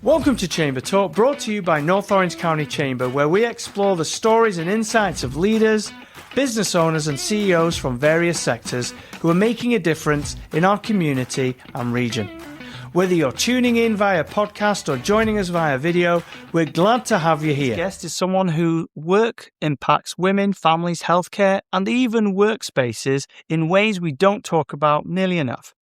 Welcome to ChamberTalk, brought to you by North Orange County Chamber, where we explore the stories and insights of leaders, business owners and CEOs from various sectors who are making a difference in our community and region. Whether you're tuning in via podcast or joining us via video, we're glad to have you here. Our guest is someone whose work impacts women, families, healthcare, and even workspaces in ways we don't talk about nearly enough.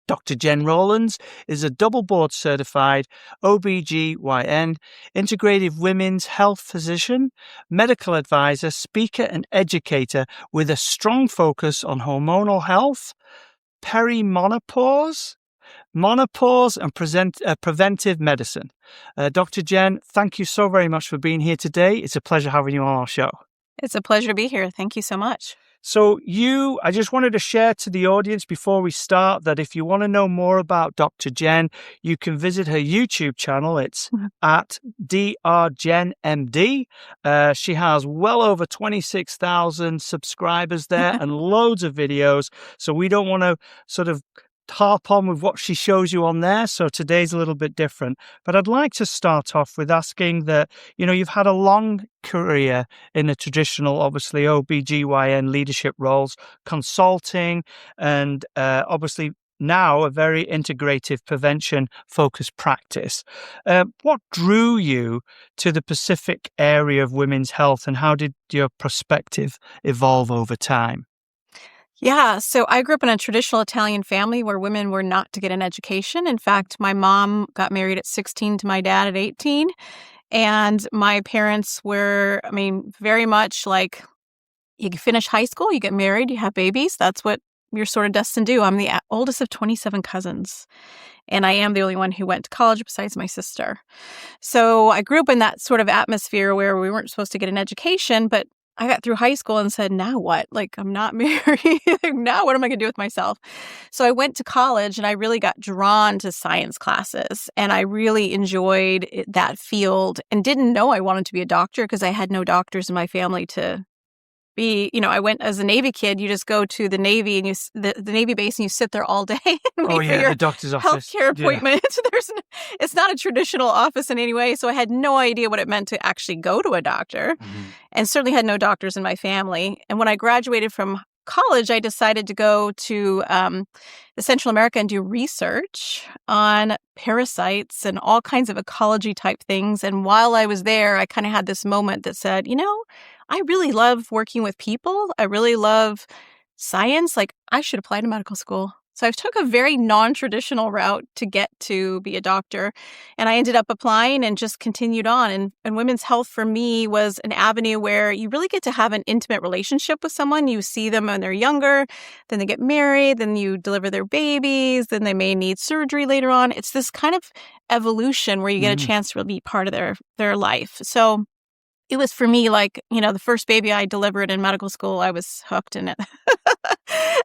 Dr. Jenn Roelands is a double board certified OBGYN, integrative women's health physician, medical advisor, speaker and educator with a strong focus on hormonal health, perimenopause, and preventive medicine. Dr. Jenn, thank you so very much for being here today. It's a pleasure having you on our show. It's a pleasure to be here. Thank you so much. So I just wanted to share to the audience before we start that if you want to know more about Dr. Jenn, you can visit her YouTube channel. It's at Jenn MD. She has well over 26,000 subscribers there and loads of videos. So we don't want to sort of harp on with what she shows you on there. So today's a little bit different. But I'd like to start off with asking that, you've had a long career in the traditional, obviously, OBGYN leadership roles, consulting, and obviously now a very integrative prevention-focused practice. What drew you to the specific area of women's health, and how did your perspective evolve over time? Yeah, so I grew up in a traditional Italian family where women were not to get an education. In fact, my mom got married at 16 to my dad at 18. And my parents were, very much like, you finish high school, you get married, you have babies. That's what you're sort of destined to do. I'm the oldest of 27 cousins. And I am the only one who went to college besides my sister. So I grew up in that sort of atmosphere where we weren't supposed to get an education, but I got through high school and said, now what? Like, I'm not married. Now what am I going to do with myself? So I went to college and I really got drawn to science classes. And I really enjoyed that field and didn't know I wanted to be a doctor because I had no doctors in my family to be. I went as a Navy kid. You just go to the Navy and the Navy base and you sit there all day and wait for your the doctor's office. Healthcare appointment. Yeah. It's not a traditional office in any way. So I had no idea what it meant to actually go to a doctor, and certainly had no doctors in my family. And when I graduated from college, I decided to go to Central America and do research on parasites and all kinds of ecology type things. And while I was there, I kind of had this moment that said, I really love working with people. I really love science. Like, I should apply to medical school. So I took a very non-traditional route to get to be a doctor. And I ended up applying and just continued on. And women's health for me was an avenue where you really get to have an intimate relationship with someone. You see them when they're younger, then they get married, then you deliver their babies, then they may need surgery later on. It's this kind of evolution where you get a chance to really be part of their life. So it was for me like, the first baby I delivered in medical school, I was hooked in it.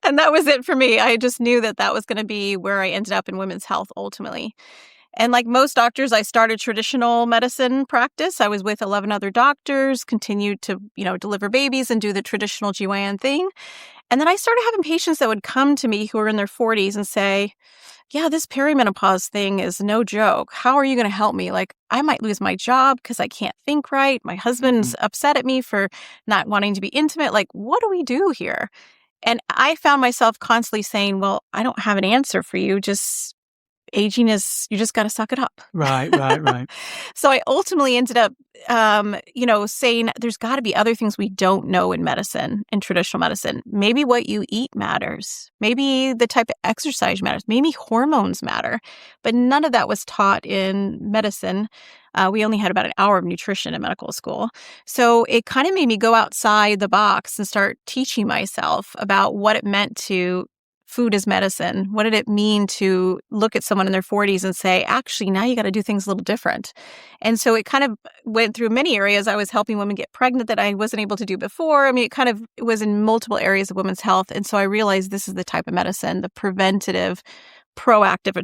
And that was it for me. I just knew that was going to be where I ended up in women's health ultimately. And like most doctors, I started traditional medicine practice. I was with 11 other doctors, continued to, deliver babies and do the traditional GYN thing. And then I started having patients that would come to me who were in their 40s and say, yeah, this perimenopause thing is no joke. How are you going to help me? Like, I might lose my job because I can't think right. My husband's upset at me for not wanting to be intimate. Like, what do we do here? And I found myself constantly saying, well, I don't have an answer for you. Just aging you just got to suck it up. Right. So I ultimately ended up, saying there's got to be other things we don't know in medicine, in traditional medicine. Maybe what you eat matters. Maybe the type of exercise matters. Maybe hormones matter. But none of that was taught in medicine. We only had about an hour of nutrition in medical school. So it kind of made me go outside the box and start teaching myself about what it meant to food as medicine. What did it mean to look at someone in their 40s and say, actually, now you got to do things a little different? And so it kind of went through many areas. I was helping women get pregnant that I wasn't able to do before. It was in multiple areas of women's health. And so I realized this is the type of medicine, the preventative, proactive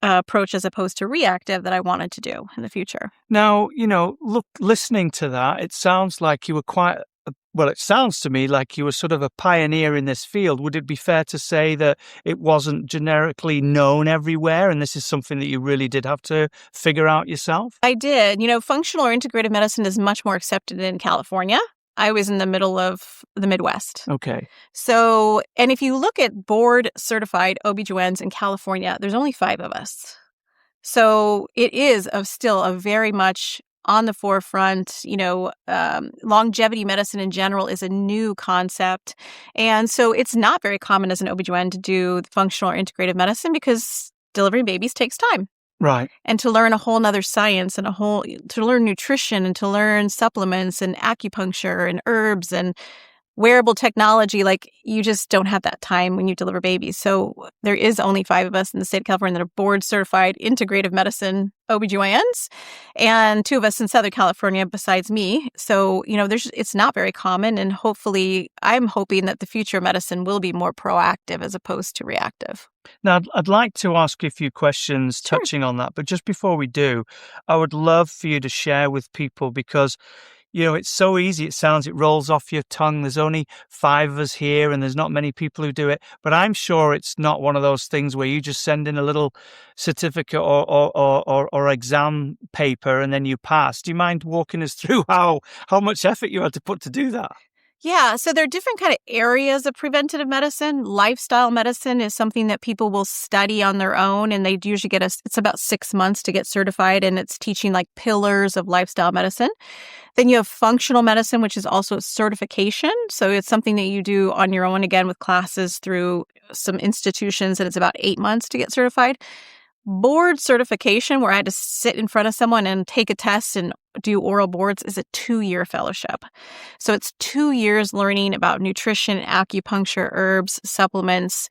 approach as opposed to reactive that I wanted to do in the future. Now, listening to that, it sounds like you were quite well, it sounds to me like you were sort of a pioneer in this field. Would it be fair to say that it wasn't generically known everywhere, and this is something that you really did have to figure out yourself? I did. Functional or integrative medicine is much more accepted in California. I was in the middle of the Midwest. Okay. So, and if you look at board certified OBGYNs in California, there's only 5 of us. So it is still a very much on the forefront. Longevity medicine in general is a new concept. And so it's not very common as an OBGYN to do functional or integrative medicine because delivering babies takes time. Right. And to learn a whole nother science and to learn nutrition and to learn supplements and acupuncture and herbs and wearable technology, like you just don't have that time when you deliver babies. So there is only 5 of us in the state of California that are board certified integrative medicine OBGYNs and 2 of us in Southern California besides me. So, it's not very common. And hopefully I'm hoping that the future of medicine will be more proactive as opposed to reactive. Now, I'd like to ask you a few questions touching on that. But just before we do, I would love for you to share with people because it's so easy. It rolls off your tongue. There's only 5 of us here and there's not many people who do it. But I'm sure it's not one of those things where you just send in a little certificate or exam paper and then you pass. Do you mind walking us through how much effort you had to put to do that? Yeah, so there are different kind of areas of preventative medicine. Lifestyle medicine is something that people will study on their own, and they usually it's about 6 months to get certified, and it's teaching like pillars of lifestyle medicine. Then you have functional medicine, which is also a certification. So it's something that you do on your own, again, with classes through some institutions, and it's about 8 months to get certified. Board certification, where I had to sit in front of someone and take a test and do oral boards, is a 2-year fellowship. So it's 2 years learning about nutrition, acupuncture, herbs, supplements.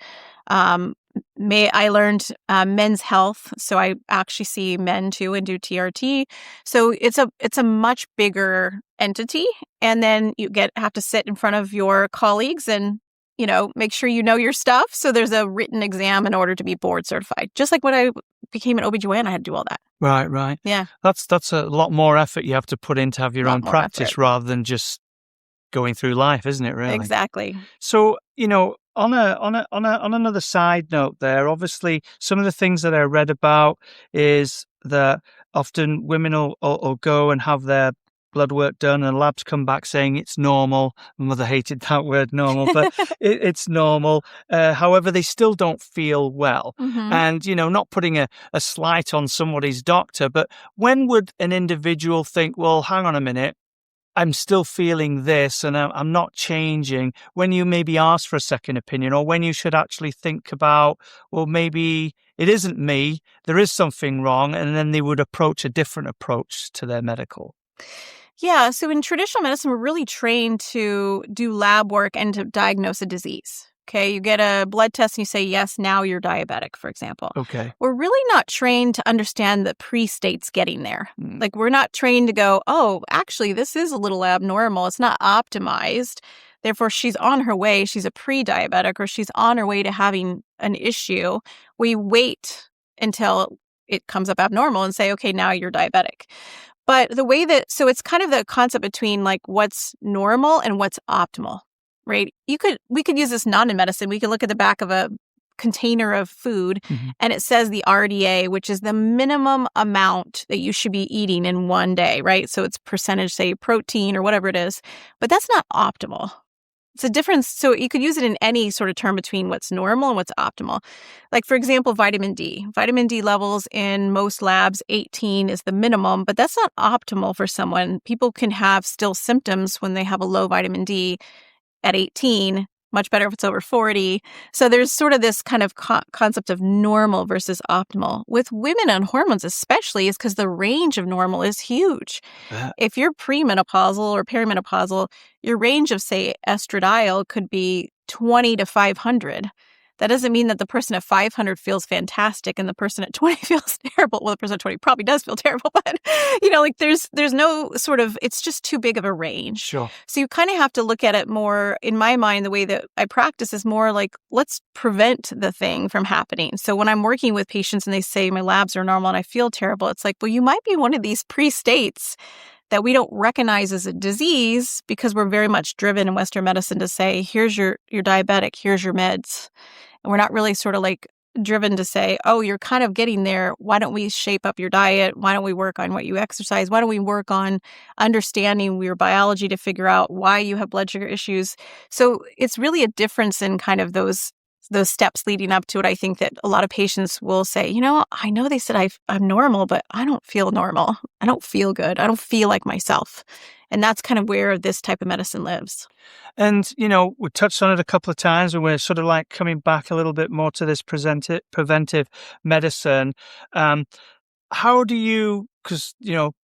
I learned men's health, so I actually see men too and do TRT. So it's a much bigger entity, and then you have to sit in front of your colleagues and make sure you know your stuff. So there's a written exam in order to be board certified. Just like when I became an OBGYN, I had to do all that. Right. Yeah. That's a lot more effort you have to put in to have your own practice rather than just going through life, isn't it, really? Exactly. So, on another side note there, obviously some of the things that I read about is that often women will go and have their blood work done and labs come back saying it's normal. My mother hated that word normal, but it's normal. However, they still don't feel well. Mm-hmm. And, not putting a slight on somebody's doctor, but when would an individual think, well, hang on a minute, I'm still feeling this and I'm not changing, when you maybe ask for a second opinion or when you should actually think about, well, maybe it isn't me, there is something wrong, and then they would approach a different approach to their medical? Yeah, so in traditional medicine, we're really trained to do lab work and to diagnose a disease. Okay, you get a blood test and you say, yes, now you're diabetic, for example. Okay. We're really not trained to understand the pre-states getting there. Like, we're not trained to go, oh, actually, this is a little abnormal. It's not optimized. Therefore, she's on her way. She's a pre-diabetic, or she's on her way to having an issue. We wait until it comes up abnormal and say, okay, now you're diabetic. But so it's kind of the concept between like what's normal and what's optimal, right? We could use this not in medicine. We could look at the back of a container of food and it says the RDA, which is the minimum amount that you should be eating in one day, right? So it's percentage, say protein or whatever it is, but that's not optimal. It's a difference. So you could use it in any sort of term between what's normal and what's optimal. Like, for example, vitamin D. Vitamin D levels in most labs, 18 is the minimum, but that's not optimal for someone. People can have still symptoms when they have a low vitamin D at 18, much better if it's over 40. So there's sort of this kind of concept of normal versus optimal. With women on hormones especially is because the range of normal is huge. If you're premenopausal or perimenopausal, your range of, say, estradiol could be 20 to 500. That doesn't mean that the person at 500 feels fantastic and the person at 20 feels terrible. Well, the person at 20 probably does feel terrible, but there's no sort of, it's just too big of a range. Sure. So you kind of have to look at it more, in my mind, the way that I practice is more like, let's prevent the thing from happening. So when I'm working with patients and they say my labs are normal and I feel terrible, it's like, well, you might be one of these pre-states that we don't recognize as a disease because we're very much driven in Western medicine to say, here's your diabetic, here's your meds. And we're not really sort of like driven to say, oh, you're kind of getting there. Why don't we shape up your diet? Why don't we work on what you exercise? Why don't we work on understanding your biology to figure out why you have blood sugar issues? So it's really a difference in kind of those steps leading up to it. I think that a lot of patients will say, I know they said I'm normal, but I don't feel normal. I don't feel good. I don't feel like myself. And that's kind of where this type of medicine lives. And, we touched on it a couple of times, and we're sort of like coming back a little bit more to this preventive medicine. How do you, because,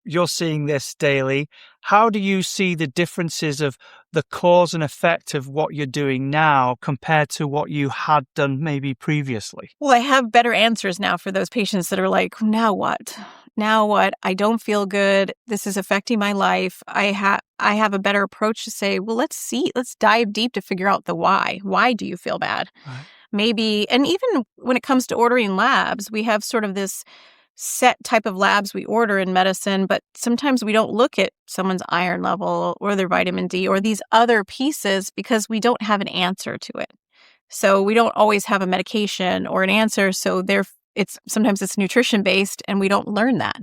you're seeing this daily, how do you see the differences of the cause and effect of what you're doing now compared to what you had done maybe previously? Well, I have better answers now for those patients that are like, now what? Now what? I don't feel good. This is affecting my life. I have a better approach to say, well, let's dive deep to figure out the why. Why do you feel bad? Right. Maybe, and even when it comes to ordering labs, we have sort of this set type of labs we order in medicine, but sometimes we don't look at someone's iron level or their vitamin D or these other pieces because we don't have an answer to it. So we don't always have a medication or an answer. So sometimes it's nutrition based, and we don't learn that.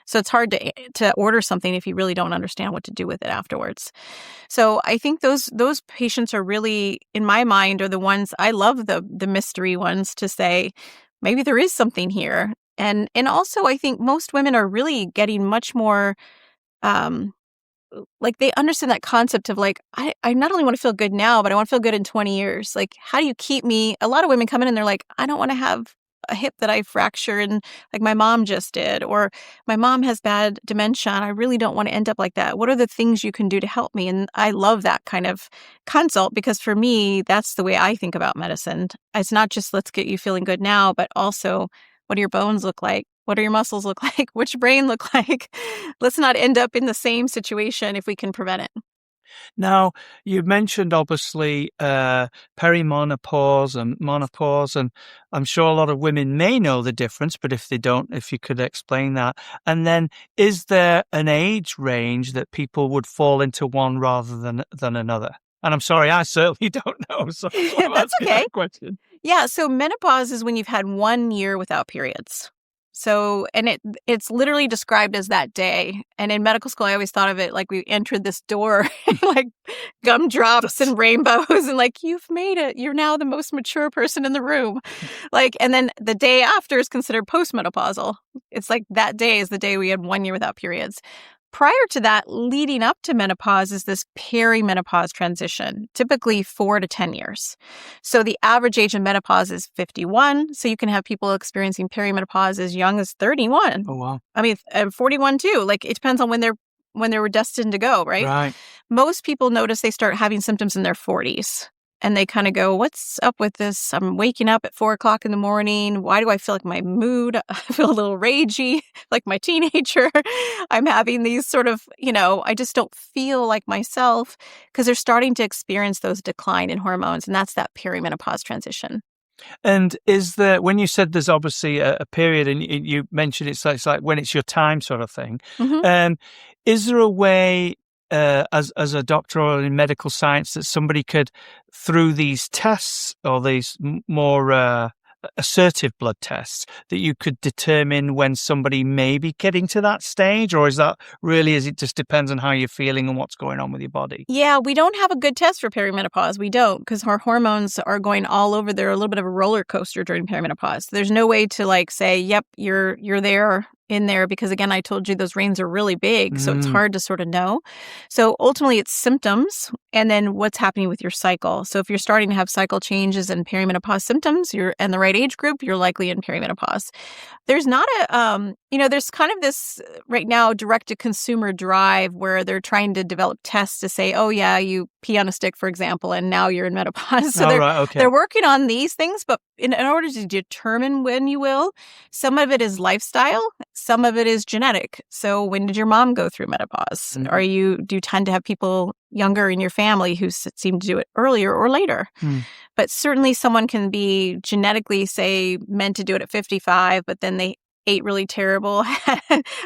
So it's hard to order something if you really don't understand what to do with it afterwards. So I think those patients are really, in my mind, are the ones I love, the mystery ones, to say maybe there is something here. And also I think most women are really getting much more like they understand that concept of like, I not only want to feel good now, but I want to feel good in 20 years. Like, how do you keep me? A lot of women come in and they're like, I don't want to have a hip that I fracture and like my mom just did, or my mom has bad dementia and I really don't want to end up like that. What are the things you can do to help me? And I love that kind of consult, because for me, that's the way I think about medicine. It's not just let's get you feeling good now, but also what do your bones look like? What do your muscles look like? Which brain look like? Let's not end up in the same situation if we can prevent it. Now, you mentioned obviously perimenopause and menopause, and I'm sure a lot of women may know the difference, but if they don't, if you could explain that. And then, is there an age range that people would fall into one rather than another? And I'm sorry, I certainly don't know. So that's okay. That question. Yeah, so menopause is when you've had 1 year without periods. So, and it's literally described as that day. And in medical school, I always thought of it like we entered this door and like gumdrops and rainbows and like, you've made it. You're now the most mature person in the room. Like, and then the day after is considered postmenopausal. It's like that day is the day we had 1 year without periods. Prior to that, leading up to menopause is this perimenopause transition, typically 4 to 10 years. So the average age of menopause is 51. So you can have people experiencing perimenopause as young as 31. Oh, wow. I mean, 41 too. Like, it depends on when they were destined to go, right? Right. Most people notice they start having symptoms in their 40s. And they kind of go, what's up with this? I'm waking up at 4 o'clock in the morning. Why do I feel like my mood? I feel a little ragey, like my teenager. I'm having these sort of, I just don't feel like myself, because they're starting to experience those decline in hormones. And that's that perimenopause transition. And is there, when you said there's obviously a period, and you mentioned it's like when it's your time sort of thing, is there a way as a doctor or in medical science that somebody could, through these tests or these more assertive blood tests, that you could determine when somebody may be getting to that stage? Or is it just depends on how you're feeling and what's going on with your body? Yeah, we don't have a good test for perimenopause. We don't, because our hormones are going all over. They're a little bit of a roller coaster during perimenopause. There's no way to like say, yep, you're there in there, because again, I told you those ranges are really big, so it's hard to sort of know. So ultimately it's symptoms and then what's happening with your cycle. So if you're starting to have cycle changes and perimenopause symptoms, you're in the right age group, you're likely in perimenopause. There's not there's kind of this right now direct to consumer drive where they're trying to develop tests to say, oh yeah, you pee on a stick, for example, and now you're in menopause. So they're working on these things, but in order to determine when you will, some of it is lifestyle, some of it is genetic. So when did your mom go through menopause? Do you tend to have people younger in your family who seem to do it earlier or later? But certainly someone can be genetically, say, meant to do it at 55, but then ate really terrible.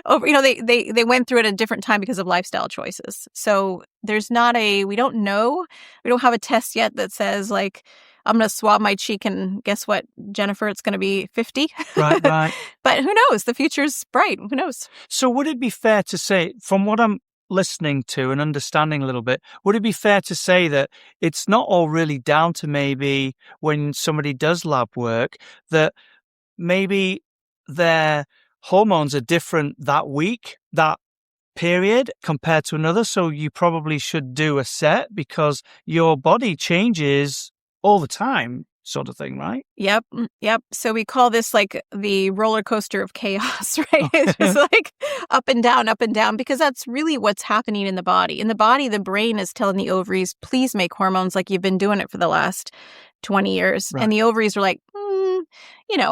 Over, they went through it at a different time because of lifestyle choices. So there's not we don't know. We don't have a test yet that says like, I'm going to swab my cheek and guess what, Jennifer, it's going to be 50. Right. But who knows? The future's bright. Who knows? So would it be fair to say, from what I'm listening to and understanding a little bit, would it be fair to say that it's not all really down to maybe when somebody does lab work, that maybe their hormones are different that week, that period compared to another? So you probably should do a set because your body changes all the time, sort of thing, right? Yep. So we call this like the roller coaster of chaos, right? It's just like up and down, because that's really what's happening in the body. In the body, the brain is telling the ovaries, please make hormones like you've been doing it for the last 20 years. Right. And the ovaries are like,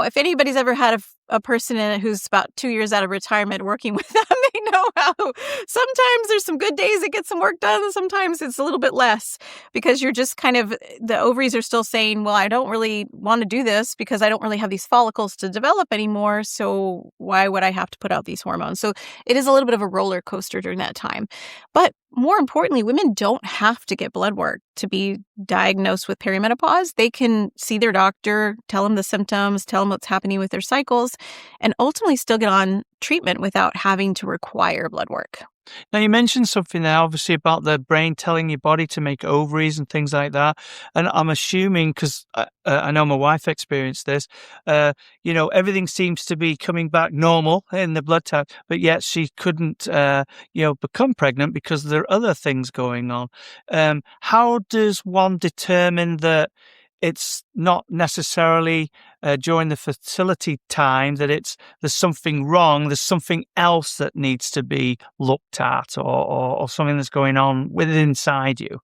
if anybody's ever had a person in it who's about 2 years out of retirement working with them, they know how sometimes there's some good days that get some work done, and sometimes it's a little bit less because you're just kind of, the ovaries are still saying, well, I don't really want to do this because I don't really have these follicles to develop anymore. So why would I have to put out these hormones? So it is a little bit of a roller coaster during that time. But more importantly, women don't have to get blood work to be diagnosed with perimenopause. They can see their doctor, tell them the symptoms, tell them what's happening with their cycles, and ultimately still get on treatment without having to require blood work. Now, you mentioned something there, obviously, about the brain telling your body to make ovaries and things like that. And I'm assuming, because I know my wife experienced this, everything seems to be coming back normal in the blood test, but yet she couldn't, become pregnant because there are other things going on. How does one determine that it's not necessarily during the fertility time that there's something wrong, there's something else that needs to be looked at or something that's going on inside you?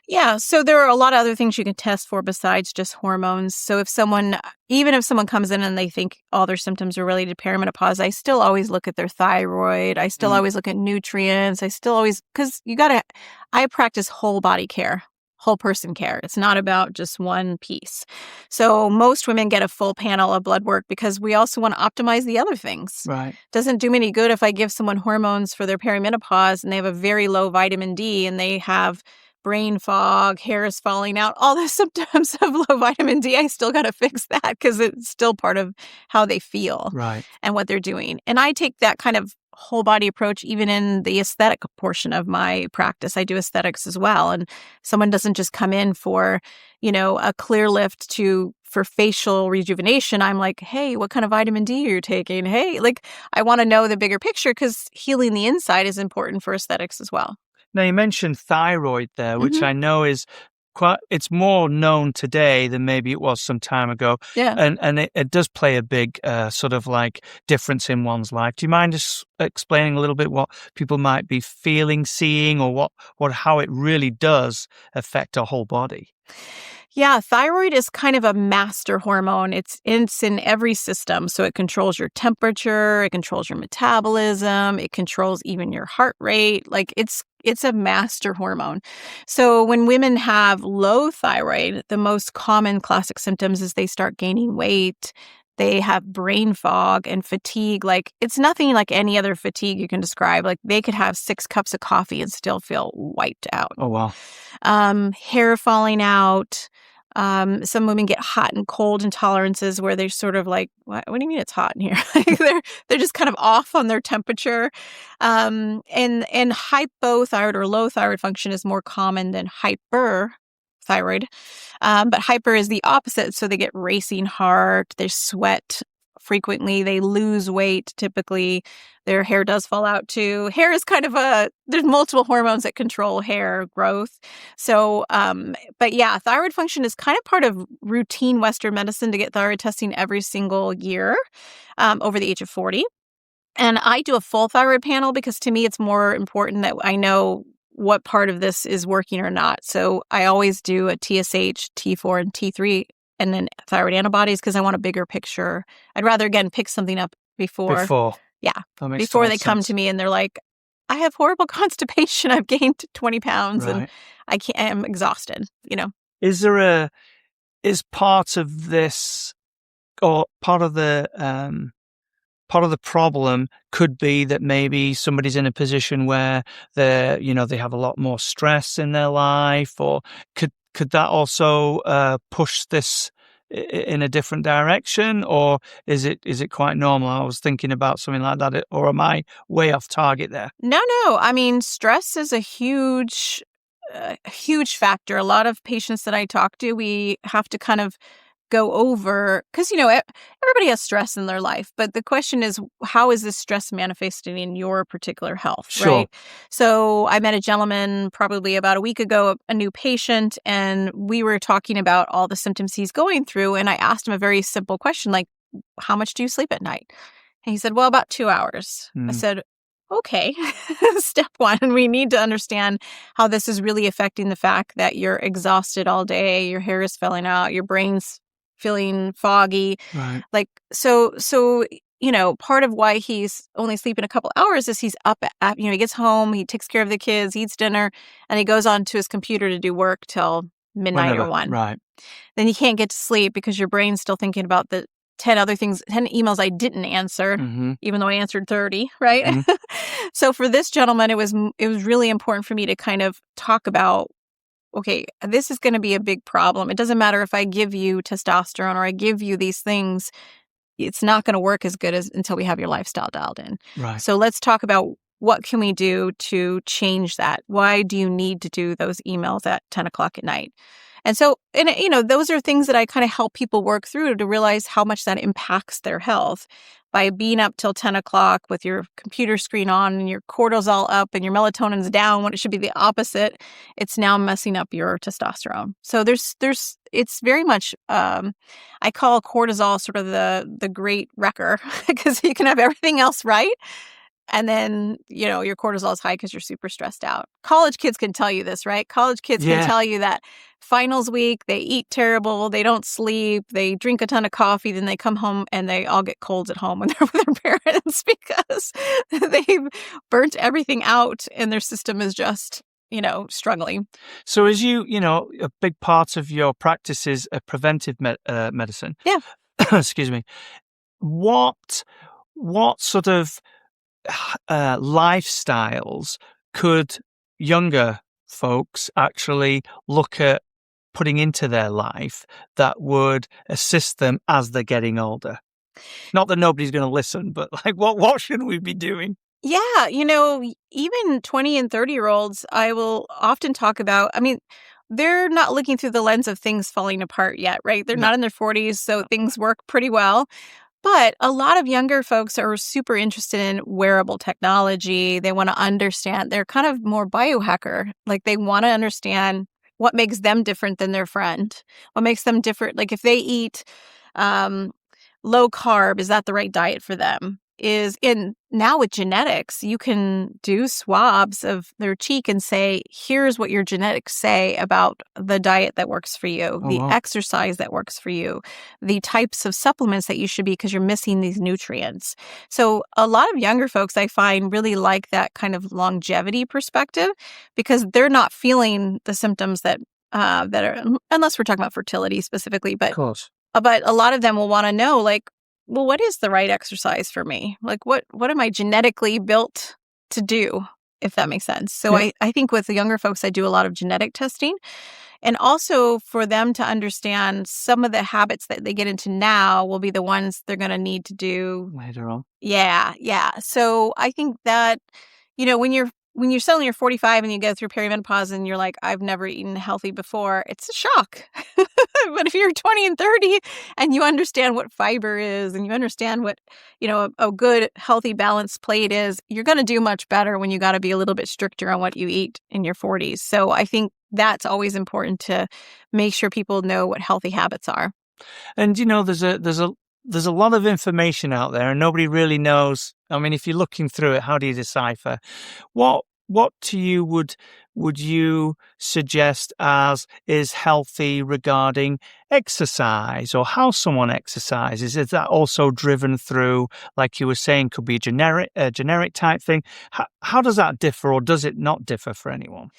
Yeah, so there are a lot of other things you can test for besides just hormones. So even if someone comes in and they think all their symptoms are related to perimenopause, I still always look at their thyroid. I still always look at nutrients. Because I practice whole body care. Whole person care. It's not about just one piece. So most women get a full panel of blood work because we also want to optimize the other things. Right. Doesn't do me any good if I give someone hormones for their perimenopause and they have a very low vitamin D and they have brain fog, hair is falling out, all the symptoms of low vitamin D. I still got to fix that because it's still part of how they feel and what they're doing. And I take that kind of whole body approach even in the aesthetic portion of my practice. I do aesthetics as well. And someone doesn't just come in for, a clear lift for facial rejuvenation. I'm like, hey, what kind of vitamin D are you taking? Hey, I want to know the bigger picture because healing the inside is important for aesthetics as well. Now, you mentioned thyroid there, which I know is it's more known today than maybe it was some time ago. Yeah. And it does play a big sort of like difference in one's life. Do you mind just explaining a little bit what people might be feeling, seeing, or how it really does affect our whole body? Yeah, thyroid is kind of a master hormone. It's in every system. So it controls your temperature, it controls your metabolism, it controls even your heart rate. It's a master hormone. So when women have low thyroid, the most common classic symptoms is they start gaining weight. They have brain fog and fatigue. It's nothing like any other fatigue you can describe. They could have 6 cups of coffee and still feel wiped out. Oh, wow. Hair falling out. Some women get hot and cold intolerances where they're sort of like, what do you mean it's hot in here? They're just kind of off on their temperature. And hypothyroid or low thyroid function is more common than hyperthyroid. But hyper is the opposite. So they get racing heart, they sweat frequently, they lose weight typically. Their hair does fall out too. Hair is kind of there's multiple hormones that control hair growth. So, but yeah, thyroid function is kind of part of routine Western medicine to get thyroid testing every single year over the age of 40. And I do a full thyroid panel because to me, it's more important that I know what part of this is working or not. So I always do a TSH, T4, and T3, and then thyroid antibodies because I want a bigger picture. I'd rather, again, pick something up before. Yeah. Before they come to me and they're like, I have horrible constipation. I've gained 20 pounds and I'm exhausted, Is part of this or part of the part of the problem could be that maybe somebody's in a position where they have a lot more stress in their life, or could that also push this in a different direction, or is it quite normal? I was thinking about something like that, or am I way off target there? No. I mean, stress is a huge factor. A lot of patients that I talk to, we have to kind of go over, because, everybody has stress in their life. But the question is, how is this stress manifesting in your particular health, Sure. right? So I met a gentleman probably about a week ago, a new patient, and we were talking about all the symptoms he's going through. And I asked him a very simple question, like, how much do you sleep at night? And he said, well, about 2 hours. I said, okay, step one, we need to understand how this is really affecting the fact that you're exhausted all day, your hair is falling out, your brain's feeling foggy. Right. Like, so, part of why he's only sleeping a couple hours is he's up at, he gets home, he takes care of the kids, eats dinner, and he goes on to his computer to do work till midnight or 1. Right. Then you can't get to sleep because your brain's still thinking about the 10 other things, 10 emails I didn't answer, even though I answered 30, right? So for this gentleman, it was really important for me to kind of talk about, okay, this is going to be a big problem. It doesn't matter if I give you testosterone or I give you these things, it's not going to work as good as until we have your lifestyle dialed in. Right. So let's talk about what can we do to change that? Why do you need to do those emails at 10 o'clock at night? And so, those are things that I kind of help people work through to realize how much that impacts their health. By being up till 10 o'clock with your computer screen on and your cortisol up and your melatonin's down when it should be the opposite, it's now messing up your testosterone. So it's very much, I call cortisol sort of the great wrecker, because you can have everything else right, and then, your cortisol is high because you're super stressed out. College kids can tell you this, right? College kids can tell you that finals week, they eat terrible, they don't sleep, they drink a ton of coffee, then they come home and they all get colds at home when they're with their parents because they've burnt everything out and their system is just, struggling. So as a big part of your practice is a preventive medicine. Yeah. Excuse me. What sort of lifestyles could younger folks actually look at putting into their life that would assist them as they're getting older? Not that nobody's going to listen, but like, what should we be doing? Yeah, even 20 and 30-year-olds, I will often talk about, they're not looking through the lens of things falling apart yet, right? They're not in their 40s, so things work pretty well. But a lot of younger folks are super interested in wearable technology. They want to understand. They're kind of more biohacker. Like, they want to understand what makes them different than their friend. What makes them different? Like, if they eat low carb, is that the right diet for them? Now with genetics, you can do swabs of their cheek and say, here's what your genetics say about the diet that works for you, exercise that works for you, the types of supplements that you should be, because you're missing these nutrients. So a lot of younger folks, I find, really like that kind of longevity perspective, because they're not feeling the symptoms that are, unless we're talking about fertility specifically, but Of course. But a lot of them will want to know, like, well, what is the right exercise for me? Like, what am I genetically built to do, if that makes sense? So I think with the younger folks, I do a lot of genetic testing. And also for them to understand some of the habits that they get into now will be the ones they're going to need to do later on. Yeah. So I think that, when you're suddenly you're 45 and you go through perimenopause and you're like, I've never eaten healthy before, it's a shock. But if you're 20 and 30 and you understand what fiber is and you understand what, a good, healthy, balanced plate is, you're going to do much better when you got to be a little bit stricter on what you eat in your 40s. So I think that's always important, to make sure people know what healthy habits are. And, there's a lot of information out there and nobody really knows. I mean, if you're looking through it, how do you decipher? What to you would you suggest as is healthy regarding exercise, or how someone exercises? Is that also driven through, like you were saying, could be a generic type thing? How does that differ, or does it not differ for anyone?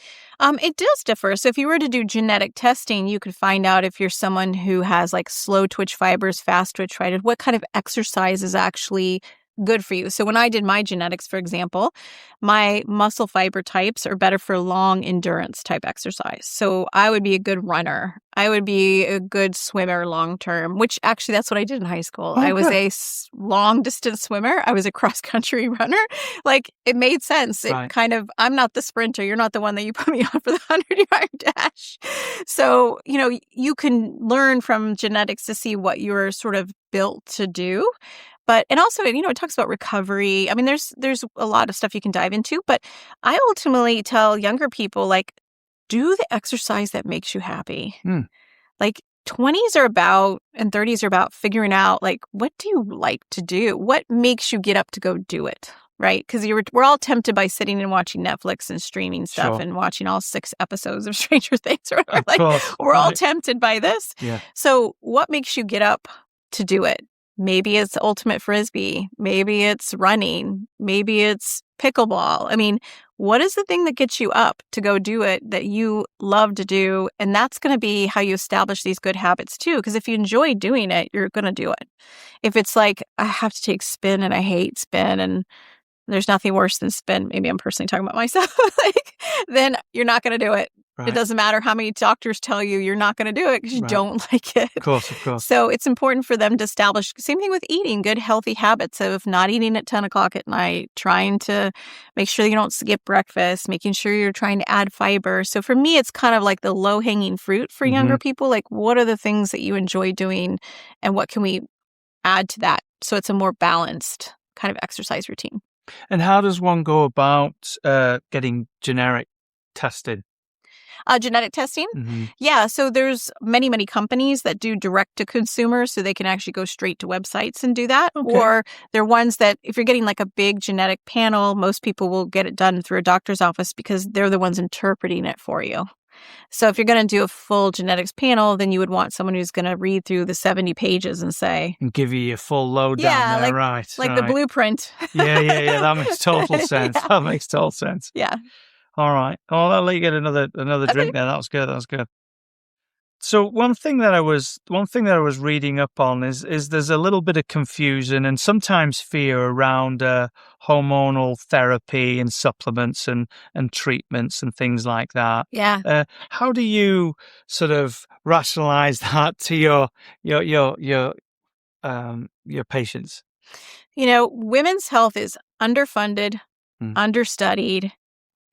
It does differ. So if you were to do genetic testing, you could find out if you're someone who has like slow twitch fibers, fast twitch fibers, what kind of exercise is actually good for you. So when I did my genetics, for example, my muscle fiber types are better for long endurance type exercise. So I would be a good runner. I would be a good swimmer long term, which actually that's what I did in high school. Oh, I was good. a long distance swimmer. I was a cross country runner. Like it made sense. It Right. kind of, I'm not the sprinter. You're not the one that you put me on for the 100-yard dash. So, you can learn from genetics to see what you're sort of built to do. But, and also, it talks about recovery. I mean, there's a lot of stuff you can dive into, but I ultimately tell younger people, like, do the exercise that makes you happy. Like 20s are about and 30s are about figuring out, like, what do you like to do? What makes you get up to go do it? Right? Because we're all tempted by sitting and watching Netflix and streaming stuff and watching all 6 episodes of Stranger Things. Or whatever. Like, we're all tempted by this. Yeah. So what makes you get up to do it? Maybe it's ultimate frisbee. Maybe it's running. Maybe it's pickleball. I mean, what is the thing that gets you up to go do it that you love to do? And that's going to be how you establish these good habits too. Because if you enjoy doing it, you're going to do it. If it's like, I have to take spin and I hate spin and there's nothing worse than spin, maybe I'm personally talking about myself, then you're not going to do it. Right. It doesn't matter how many doctors tell you you're not going to do it because you don't like it. Of course. So it's important for them to establish, same thing with eating, good healthy habits of not eating at 10 o'clock at night, trying to make sure you don't skip breakfast, making sure you're trying to add fiber. So for me, it's kind of like the low-hanging fruit for younger people. Like, what are the things that you enjoy doing and what can we add to that so it's a more balanced kind of exercise routine? And how does one go about getting genetic tested? Genetic testing? Yeah, so there's many, many companies that do direct to consumer, so they can actually go straight to websites and do that. Okay. Or they're ones that if you're getting like a big genetic panel, most people will get it done through a doctor's office because they're the ones interpreting it for you. So if you're going to do a full genetics panel, then you would want someone who's going to read through the 70 pages and say... And give you a full lowdown there, right. Like the blueprint. Yeah. That makes total sense. Yeah. That makes total sense. Yeah. All right. Oh, I'll let you get another drink there. That was good. So one thing that I was reading up on is there's a little bit of confusion and sometimes fear around hormonal therapy and supplements and treatments and things like that. Yeah. How do you sort of rationalize that to your patients? Women's health is underfunded, understudied,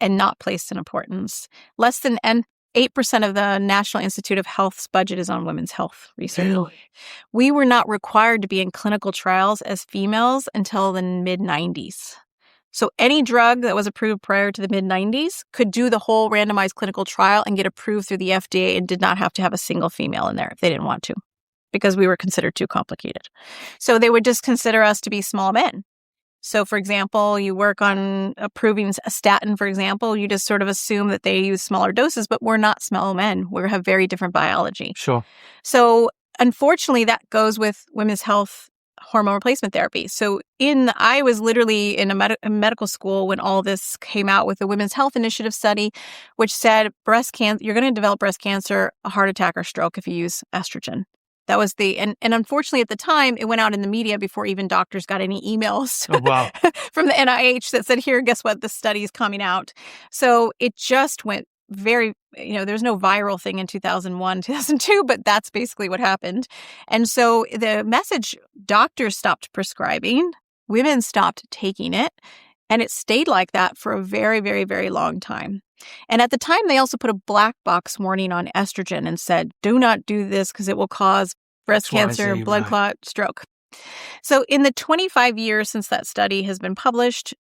and not placed in importance. Less than 8% of the National Institute of Health's budget is on women's health research. Really? We were not required to be in clinical trials as females until the mid-90s. So any drug that was approved prior to the mid-90s could do the whole randomized clinical trial and get approved through the FDA and did not have to have a single female in there if they didn't want to, because we were considered too complicated. So they would just consider us to be small men. So, for example, you work on approving a statin, for example, you just sort of assume that they use smaller doses, but we're not small men. We have very different biology. Sure. So, unfortunately, that goes with women's health hormone replacement therapy. So, I was literally in a medical school when all this came out with the Women's Health Initiative study, which said breast cancer, you're going to develop breast cancer, a heart attack, or stroke if you use estrogen. That was and unfortunately at the time, it went out in the media before even doctors got any emails from the NIH that said, here, guess what? The study is coming out. So it just went very, there's no viral thing in 2001, 2002, but that's basically what happened. And so the message, doctors stopped prescribing, women stopped taking it, and it stayed like that for a very, very, very long time. And at the time, they also put a black box warning on estrogen and said, do not do this because it will cause breast cancer, blood clot, stroke. So in the 25 years since that study has been published,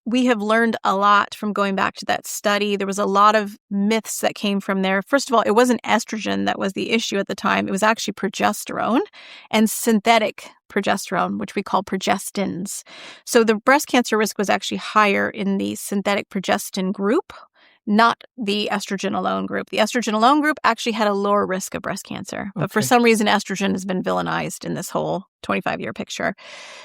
we have learned a lot from going back to that study. There was a lot of myths that came from there. First of all, it wasn't estrogen that was the issue at the time. It was actually progesterone and synthetic progesterone, which we call progestins. So the breast cancer risk was actually higher in the synthetic progestin group, not the estrogen alone group. The estrogen alone group actually had a lower risk of breast cancer. But for some reason, estrogen has been villainized in this whole 25-year picture.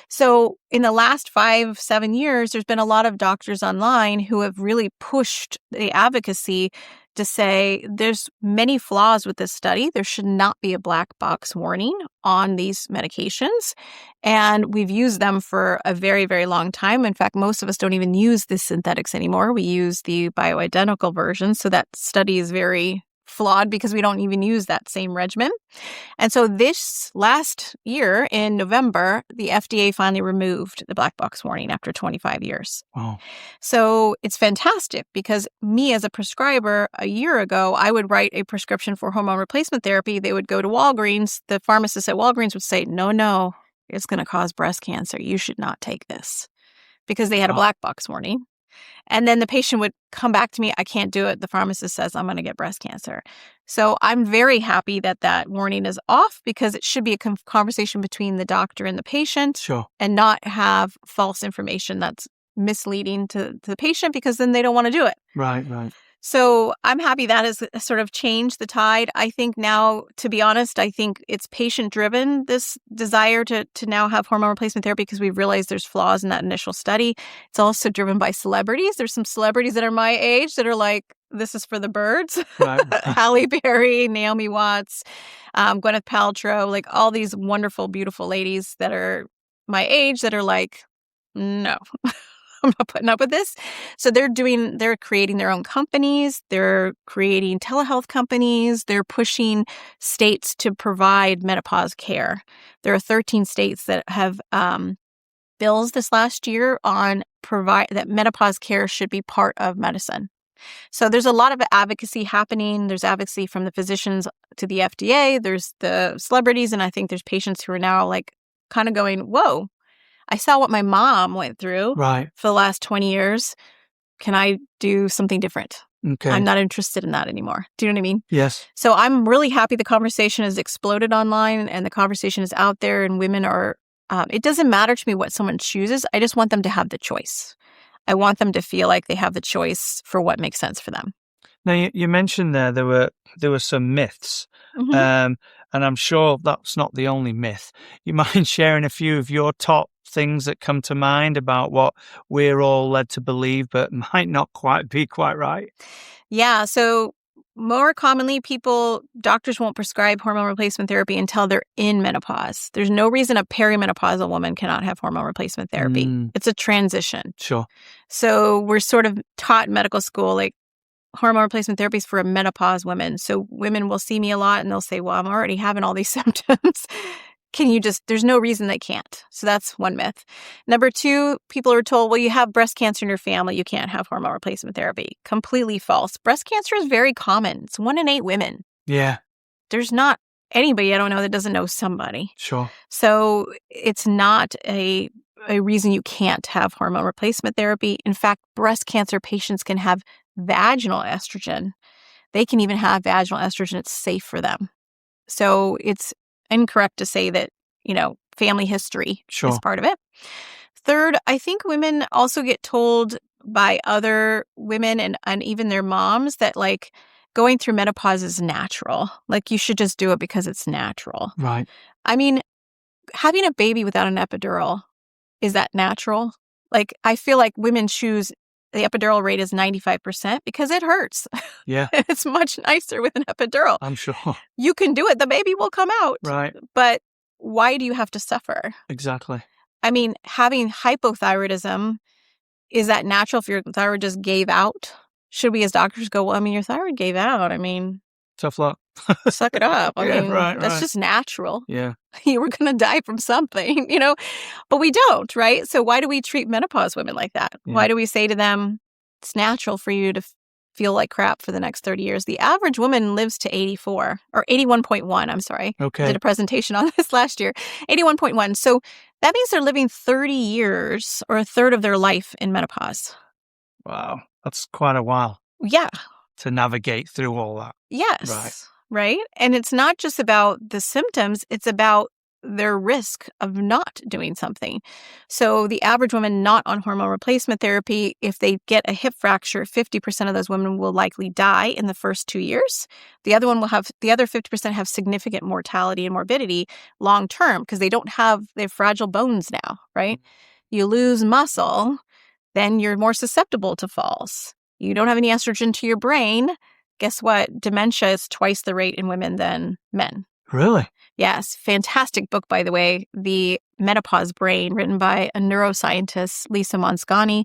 So in the last 5-7 years, there's been a lot of doctors online who have really pushed the advocacy to say there's many flaws with this study. There should not be a black box warning on these medications. And we've used them for a very, very long time. In fact, most of us don't even use the synthetics anymore. We use the bioidentical version. So that study is very flawed because we don't even use that same regimen. And so this last year in November, the FDA finally removed the black box warning after 25 years. Wow. So it's fantastic because me as a prescriber a year ago, I would write a prescription for hormone replacement therapy. They would go to Walgreens. The pharmacist at Walgreens would say, no, it's going to cause breast cancer. You should not take this, because they had a black box warning. And then the patient would come back to me, I can't do it. The pharmacist says I'm going to get breast cancer. So I'm very happy that that warning is off, because it should be a conversation between the doctor and the patient. Sure. And not have false information that's misleading to the patient, because then they don't want to do it. Right. So I'm happy that has sort of changed the tide. I think now, to be honest, I think it's patient-driven, this desire to now have hormone replacement therapy, because we've realized there's flaws in that initial study. It's also driven by celebrities. There's some celebrities that are my age that are like, this is for the birds. Right. Halle Berry, Naomi Watts, Gwyneth Paltrow, like all these wonderful, beautiful ladies that are my age that are like, no. I'm not putting up with this. So they're creating their own companies. They're creating telehealth companies. They're pushing states to provide menopause care. There are 13 states that have bills this last year on that menopause care should be part of medicine. So there's a lot of advocacy happening. There's advocacy from the physicians to the FDA. There's the celebrities. And I think there's patients who are now like kind of going, whoa, I saw what my mom went through for the last 20 years. Can I do something different? Okay. I'm not interested in that anymore. Do you know what I mean? Yes. So I'm really happy the conversation has exploded online and the conversation is out there, and women are, it doesn't matter to me what someone chooses. I just want them to have the choice. I want them to feel like they have the choice for what makes sense for them. Now, you mentioned there were some myths, and I'm sure that's not the only myth. You mind sharing a few of your top things that come to mind about what we're all led to believe, but might not be quite right? Yeah. So more commonly, doctors won't prescribe hormone replacement therapy until they're in menopause. There's no reason a perimenopausal woman cannot have hormone replacement therapy. It's a transition. Sure. So we're sort of taught in medical school, like, hormone replacement therapy is for a menopause woman. So women will see me a lot and they'll say, well, I'm already having all these symptoms. There's no reason they can't. So that's one myth. Number two, people are told, well, you have breast cancer in your family, you can't have hormone replacement therapy. Completely false. Breast cancer is very common. It's 1 in 8 women. Yeah. There's not anybody I don't know that doesn't know somebody. Sure. So it's not a reason you can't have hormone replacement therapy. In fact, breast cancer patients can have vaginal estrogen. They can even have vaginal estrogen. It's safe for them. So it's incorrect to say that, family history is part of it. Third, I think women also get told by other women and even their moms that, like, going through menopause is natural. Like, you should just do it because it's natural. Right. I mean, having a baby without an epidural, is that natural? Like, I feel like women choose the epidural rate is 95% because it hurts. Yeah. It's much nicer with an epidural. I'm sure. You can do it. The baby will come out. Right. But why do you have to suffer? Exactly. I mean, having hypothyroidism, is that natural if your thyroid just gave out? Should we as doctors go, well, your thyroid gave out. Tough luck. Suck it up. Right, that's just natural. Yeah. You were going to die from something, but we don't, right? So why do we treat menopause women like that? Yeah. Why do we say to them, it's natural for you to feel like crap for the next 30 years? The average woman lives to 84 or 81.1. I'm sorry. Okay. I did a presentation on this last year. 81.1. So that means they're living 30 years or a third of their life in menopause. Wow. That's quite a while. Yeah. To navigate through all that. Yes. Right. And it's not just about the symptoms, it's about their risk of not doing something. So the average woman not on hormone replacement therapy, if they get a hip fracture, 50% of those women will likely die in the first 2 years. The other 50% have significant mortality and morbidity long term because they have fragile bones now, right? You lose muscle, then you're more susceptible to falls. You don't have any estrogen to your brain, guess what? Dementia is twice the rate in women than men. Really? Yes. Fantastic book, by the way, The Menopause Brain, written by a neuroscientist, Lisa Monscani.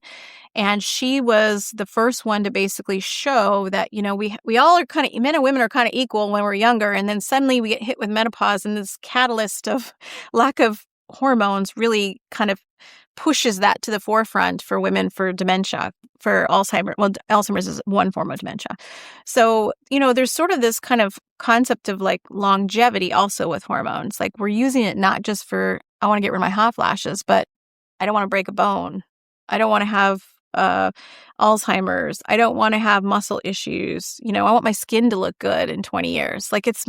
And she was the first one to basically show that, we all are kind of, men and women are kind of equal when we're younger. And then suddenly we get hit with menopause, and this catalyst of lack of hormones really kind of pushes that to the forefront for women for dementia, for Alzheimer's. Well, Alzheimer's is one form of dementia. So, there's sort of this kind of concept of like longevity also with hormones. Like we're using it not just for, I want to get rid of my hot flashes, but I don't want to break a bone. I don't want to have Alzheimer's. I don't want to have muscle issues. I want my skin to look good in 20 years. Like it's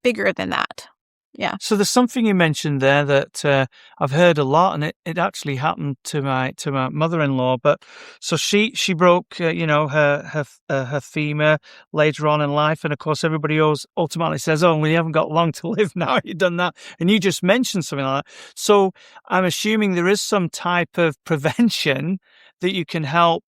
bigger than that. Yeah. So there's something you mentioned there that I've heard a lot, and it actually happened to my mother-in-law. But so she broke her femur later on in life, and of course everybody always ultimately says, "Oh, well, you haven't got long to live now. You've done that," and you just mentioned something like that. So I'm assuming there is some type of prevention that you can help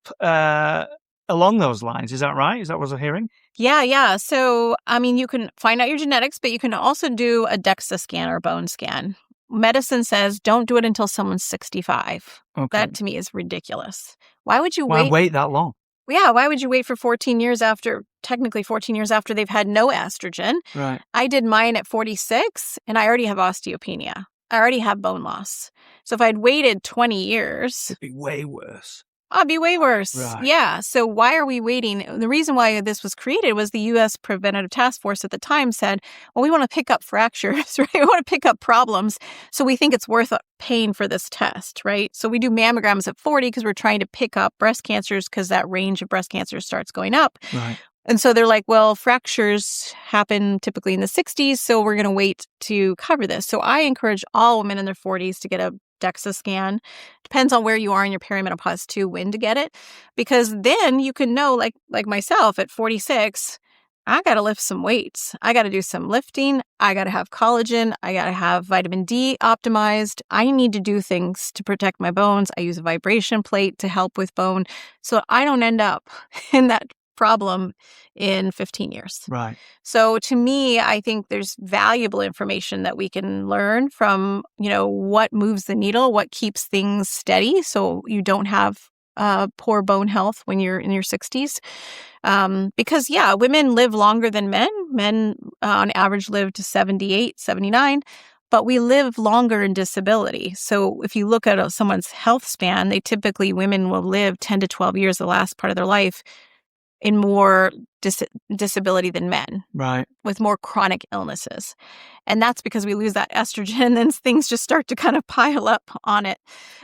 along those lines. Is that right? Is that what I'm hearing? Yeah. So, you can find out your genetics, but you can also do a DEXA scan or bone scan. Medicine says don't do it until someone's 65. Okay. That to me is ridiculous. Why would you wait that long? Yeah, why would you wait for 14 years after they've had no estrogen? Right. I did mine at 46, and I already have osteopenia. I already have bone loss. So if I'd waited 20 years... It'd be way worse. I'd be way worse. Right. Yeah. So why are we waiting? The reason why this was created was the U.S. Preventative Task Force at the time said, well, we want to pick up fractures, right? We want to pick up problems. So we think it's worth paying for this test, right? So we do mammograms at 40 because we're trying to pick up breast cancers because that range of breast cancer starts going up. Right. And so they're like, well, fractures happen typically in the 60s, so we're going to wait to cover this. So I encourage all women in their 40s to get a DEXA scan. Depends on where you are in your perimenopause too, when to get it. Because then you can know, like myself at 46, I got to lift some weights. I got to do some lifting. I got to have collagen. I got to have vitamin D optimized. I need to do things to protect my bones. I use a vibration plate to help with bone. So I don't end up in that problem in 15 years. Right. So to me, I think there's valuable information that we can learn from, what moves the needle, what keeps things steady so you don't have poor bone health when you're in your 60s. Because, women live longer than men. Men, on average, live to 78, 79. But we live longer in disability. So if you look at someone's health span, women will live 10 to 12 years, the last part of their life, in more disability than men, right, with more chronic illnesses. And that's because we lose that estrogen, and then things just start to kind of pile up on it.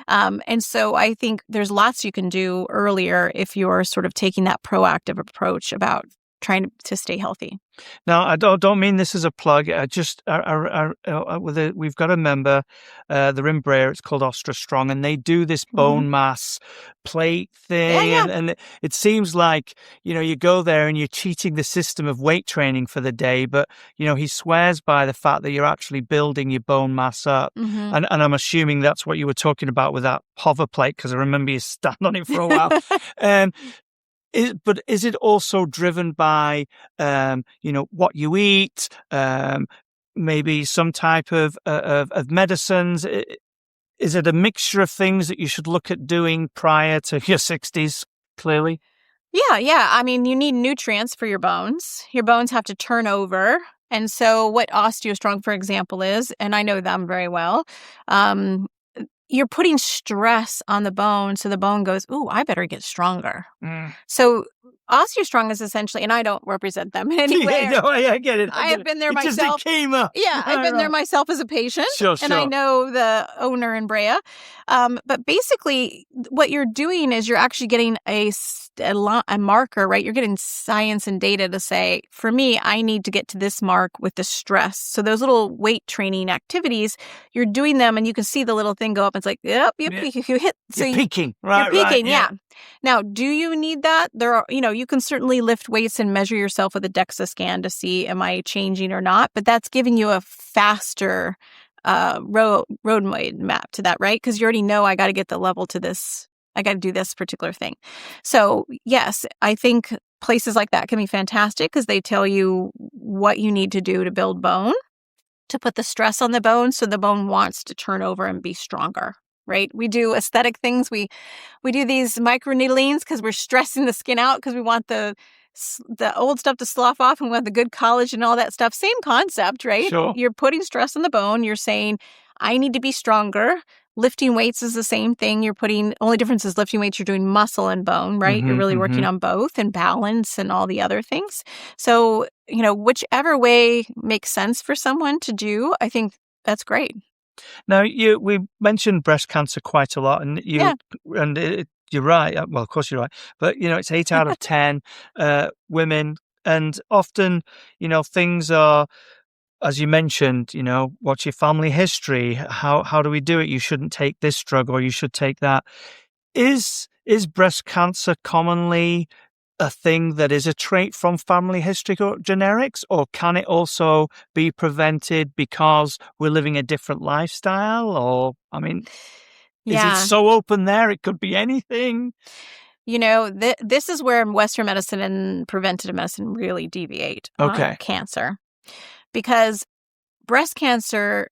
And so I think there's lots you can do earlier if you're sort of taking that proactive approach about trying to stay healthy. Now, I don't mean this as a plug. We've got a member, they're in Brea, it's called Ostra Strong, and they do this bone mass plate thing. Yeah. And it seems like, you go there and you're cheating the system of weight training for the day. But, he swears by the fact that you're actually building your bone mass up. Mm-hmm. And I'm assuming that's what you were talking about with that hover plate, because I remember you stand on it for a while. But is it also driven by, what you eat, maybe some type of medicines? Is it a mixture of things that you should look at doing prior to your 60s, clearly? Yeah. You need nutrients for your bones. Your bones have to turn over. And so what OsteoStrong, for example, is, and I know them very well, you're putting stress on the bone, so the bone goes, ooh, I better get stronger. So OsteoStrong is essentially, and I don't represent them in any way. No, I get it. I have been there myself. Just it came up. Yeah, I've been there myself as a patient. Sure. And I know the owner in Brea. But basically, what you're doing is you're actually getting a marker, right? You're getting science and data to say, for me, I need to get to this mark with the stress. So those little weight training activities, you're doing them and you can see the little thing go up. It's like, yep, you hit. So you're peaking, right? You're peaking, right, yeah. Now, do you need that? There are, you can certainly lift weights and measure yourself with a DEXA scan to see, am I changing or not? But that's giving you a faster road map to that, right? Because you already know I got to get the level to this. I got to do this particular thing. So yes, I think places like that can be fantastic because they tell you what you need to do to build bone, to put the stress on the bone so the bone wants to turn over and be stronger, right? We do aesthetic things. We do these microneedlings because we're stressing the skin out because we want the old stuff to slough off and we want the good collagen and all that stuff. Same concept, right? Sure. You're putting stress on the bone. You're saying, I need to be stronger. Lifting weights is the same thing. Only difference is lifting weights, you're doing muscle and bone, right? You're really working on both and balance and all the other things. So, whichever way makes sense for someone to do, I think that's great. Now, we mentioned breast cancer quite a lot, and you're right. Well, of course you're right. But, it's 8 out of 10 women. And often, things are, as you mentioned, what's your family history? How do we do it? You shouldn't take this drug or you should take that. Is breast cancer commonly a thing that is a trait from family history or genetics, or can it also be prevented because we're living a different lifestyle? Or, is it so open there? It could be anything. This is where Western medicine and preventative medicine really deviate on cancer. Because breast cancer,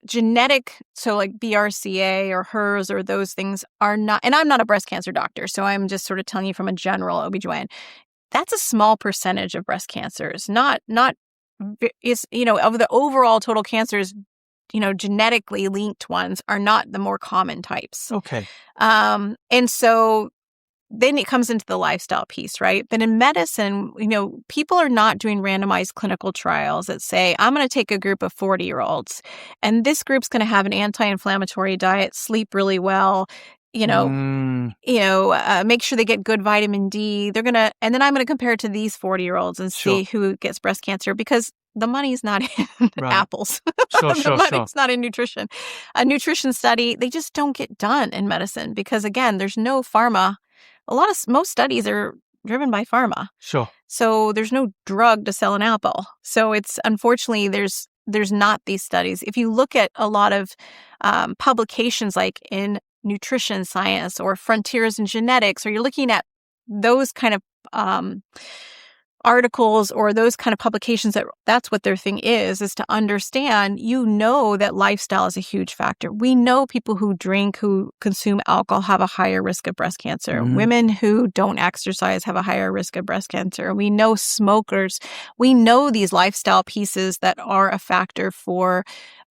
genetic, so like BRCA or HERS or those things are not, and I'm not a breast cancer doctor, so I'm just sort of telling you from a general OBGYN, that's a small percentage of breast cancers, of the overall total cancers, genetically linked ones are not the more common types. Okay. And so then it comes into the lifestyle piece, right? But in medicine, people are not doing randomized clinical trials that say, I'm going to take a group of 40-year-olds, and this group's going to have an anti-inflammatory diet, sleep really well, make sure they get good vitamin D. And then I'm going to compare it to these 40-year-olds and see who gets breast cancer, because the money's not in apples. The money's not in nutrition. A nutrition study, they just don't get done in medicine because, again, there's no pharma. Most studies are driven by pharma. Sure. So there's no drug to sell an apple. So it's, unfortunately, there's not these studies. If you look at a lot of publications like in nutrition science or frontiers in genetics, or you're looking at those kind of articles or those kind of publications, that's what their thing is to understand, that lifestyle is a huge factor. We know people who drink, who consume alcohol have a higher risk of breast cancer. Mm-hmm. Women who don't exercise have a higher risk of breast cancer. We know smokers. We know these lifestyle pieces that are a factor for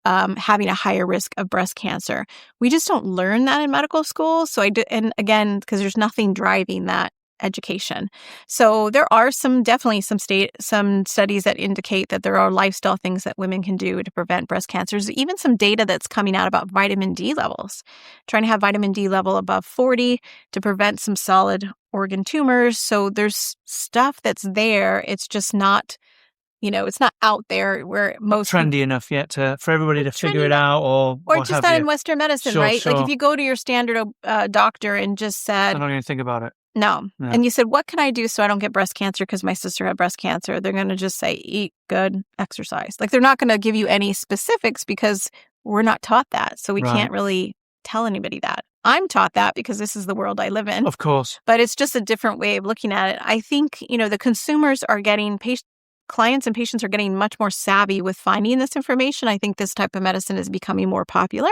having a higher risk of breast cancer. We just don't learn that in medical school. So and again, because there's nothing driving that education. So there are definitely some studies that indicate that there are lifestyle things that women can do to prevent breast cancers. Even some data that's coming out about vitamin D levels, trying to have vitamin D level above 40 to prevent some solid organ tumors. So there's stuff that's there. It's just not, it's not out there where most trendy enough yet for everybody to figure it out, or just not in Western medicine, right? Like if you go to your standard doctor and just said, I don't even think about it. No. And you said, what can I do so I don't get breast cancer because my sister had breast cancer? They're going to just say, eat good, exercise. Like they're not going to give you any specifics because we're not taught that. So we can't really tell anybody that. I'm taught that because this is the world I live in. Of course. But it's just a different way of looking at it. I think, the consumers are getting, clients and patients are getting much more savvy with finding this information. I think this type of medicine is becoming more popular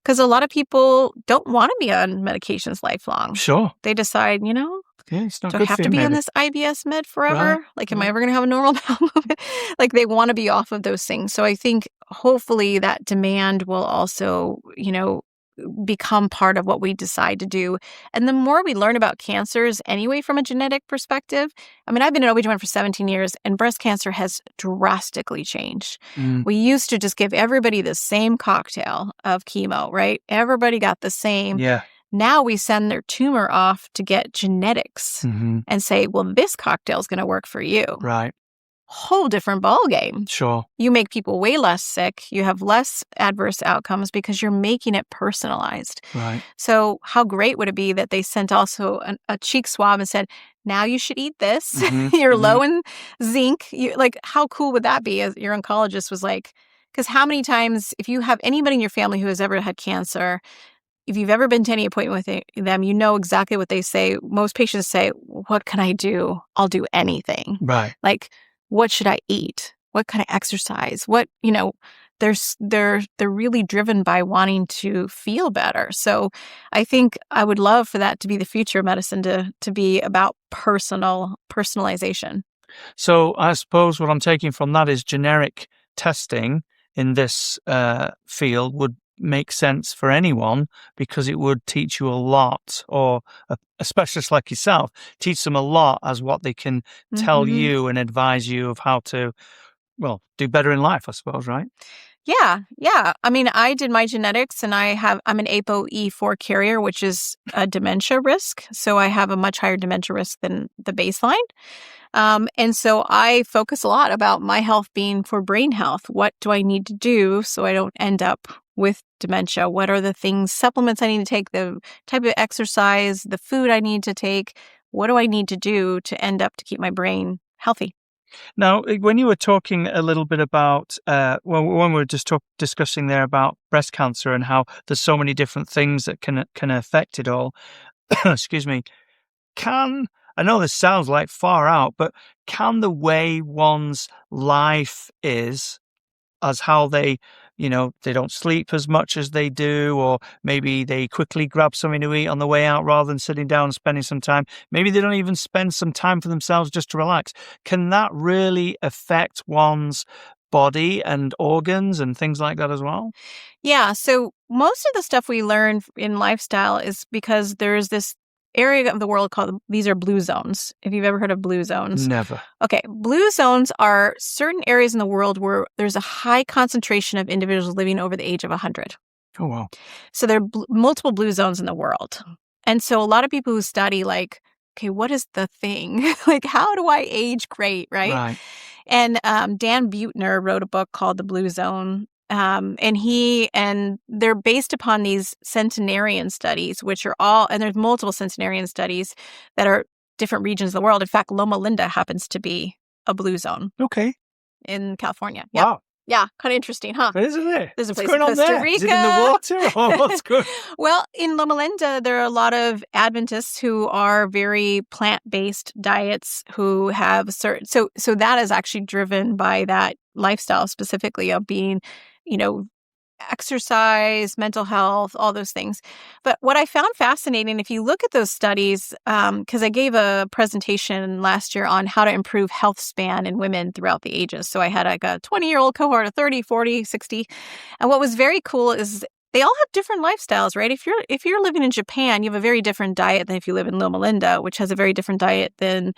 because a lot of people don't want to be on medications lifelong. Sure. They decide, it's not do good I have for to be maybe on this IBS med forever? Right. Like, am I ever going to have a normal bowel movement? Like, they want to be off of those things. So I think hopefully that demand will also, become part of what we decide to do. And the more we learn about cancers anyway from a genetic perspective, I've been an OB/GYN for 17 years and breast cancer has drastically changed. We used to just give everybody the same cocktail of chemo, right? Everybody got the same. Yeah. Now we send their tumor off to get genetics and say, well, this cocktail is going to work for you. Right. Whole different ballgame. Sure. You make people way less sick. You have less adverse outcomes because you're making it personalized. Right. So how great would it be that they sent also a cheek swab and said, now you should eat this. You're low in zinc. How cool would that be? As your oncologist was like, because how many times, if you have anybody in your family who has ever had cancer, if you've ever been to any appointment with them, you know exactly what they say. Most patients say, what can I do? I'll do anything. Right. Like, what should I eat? What kind of exercise? What, they're really driven by wanting to feel better. So I think I would love for that to be the future of medicine, to be about personalization. So I suppose what I'm taking from that is generic testing in this field would make sense for anyone, because it would teach you a lot, or a specialist like yourself, teach them a lot as what they can tell you and advise you of how to, well, do better in life, I suppose, right? Yeah. I mean, I did my genetics, and I'm an ApoE4 carrier, which is a dementia risk. So I have a much higher dementia risk than the baseline. And so I focus a lot about my health being for brain health. What do I need to do so I don't end up with dementia? What are the supplements I need to take, the type of exercise, the food I need to take? What do I need to do to end up to keep my brain healthy? Now, when you were talking a little bit about, when we were just discussing there about breast cancer and how there's so many different things that can affect it all, excuse me, I know this sounds like far out, but can the way one's life is, as how they don't sleep as much as they do, or maybe they quickly grab something to eat on the way out rather than sitting down and spending some time. Maybe they don't even spend some time for themselves just to relax. Can that really affect one's body and organs and things like that as well? Yeah. So most of the stuff we learn in lifestyle is because there's this area of the world called, these are blue zones. If you've ever heard of blue zones. Never. Okay. Blue zones are certain areas in the world where there's a high concentration of individuals living over the age of 100. Oh, wow. So there are multiple blue zones in the world. And so a lot of people who study, like, okay, what is the thing? Like, how do I age great, right? Right. And Dan Buettner wrote a book called The Blue Zone. And they're based upon these centenarian studies, which are and there's multiple centenarian studies that are different regions of the world. In fact, Loma Linda happens to be a blue zone. Okay. In California. Yeah. Wow. Yeah, kind of interesting, huh? Isn't it? There's a place in Costa Rica. Is it in the water, or what's good? Well, in Loma Linda, there are a lot of Adventists who are very plant-based diets, who have certain. So that is actually driven by that lifestyle, specifically of being, exercise, mental health, all those things. But what I found fascinating, if you look at those studies, because I gave a presentation last year on how to improve health span in women throughout the ages. So I had like a 20-year-old cohort, a 30, 40, 60. And what was very cool is they all have different lifestyles, right? If you're living in Japan, you have a very different diet than if you live in Loma Linda, which has a very different diet than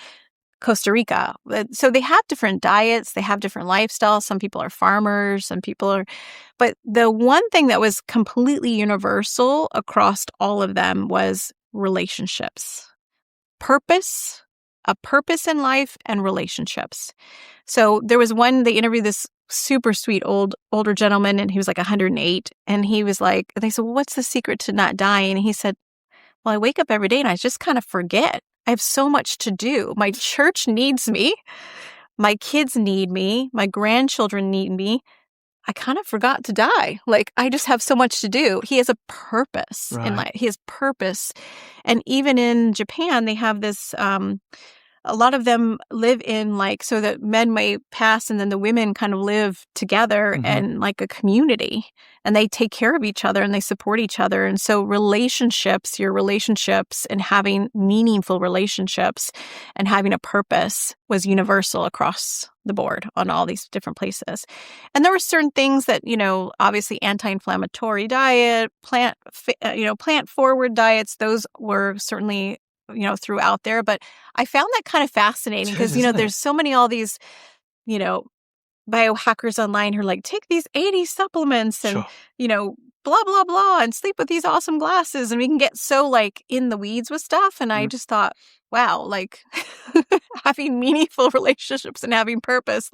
Costa Rica. So they have different diets, they have different lifestyles. Some people are farmers, some people are. But the one thing that was completely universal across all of them was relationships. A purpose in life, and relationships. So there was one, they interviewed this super sweet older gentleman, and he was like 108. And he was like, they said, well, what's the secret to not dying? And he said, well, I wake up every day and I just kind of forget. I have so much to do. My church needs me. My kids need me. My grandchildren need me. I kind of forgot to die. Like, I just have so much to do. He has a purpose in life. He has purpose. And even in Japan, they have this, a lot of them live in so that men may pass and then the women kind of live together and like a community, and they take care of each other and they support each other. And so your relationships and having meaningful relationships and having a purpose was universal across the board on all these different places. And there were certain things that, obviously anti-inflammatory diet, plant forward diets, those were certainly throughout there. But I found that kind of fascinating because, there's so many, all these, biohackers online who are like, take these 80 supplements and, blah, blah, blah, and sleep with these awesome glasses. And we can get so in the weeds with stuff. And I just thought, wow, having meaningful relationships and having purpose,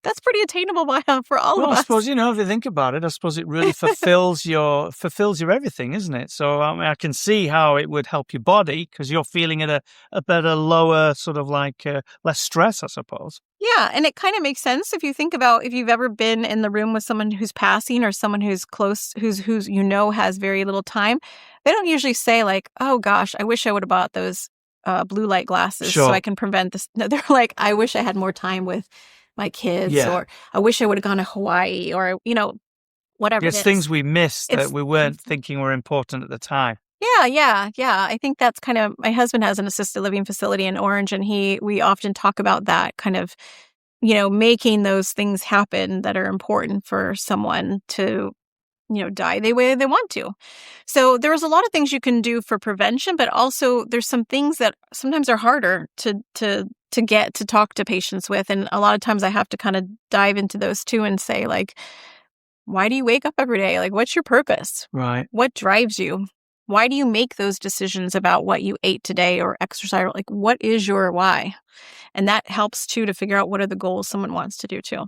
that's pretty attainable for all of us. I suppose, if you think about it, I suppose it really fulfills your everything, isn't it? So I can see how it would help your body because you're feeling at a better, lower sort of less stress, I suppose. Yeah, and it kind of makes sense if you think about if you've ever been in the room with someone who's passing or someone who's close, who's has very little time. They don't usually say like, "Oh gosh, I wish I would have bought those blue light glasses so I Sure. can prevent this." No, they're like, "I wish I had more time with my kids," Yeah. or "I wish I would have gone to Hawaii," or whatever it It's things is. we missed that It's we weren't thinking were important at the time. yeah. I think that's kind of my husband has an assisted living facility in Orange, and we often talk about that kind of making those things happen that are important for someone to, die the way they want to. So there's a lot of things you can do for prevention, but also there's some things that sometimes are harder to get to talk to patients with. And a lot of times I have to kind of dive into those too and say, like, why do you wake up every day? Like, what's your purpose? Right. What drives you? Why do you make those decisions about what you ate today or exercise? Like, what is your why? And that helps too to figure out what are the goals someone wants to do too.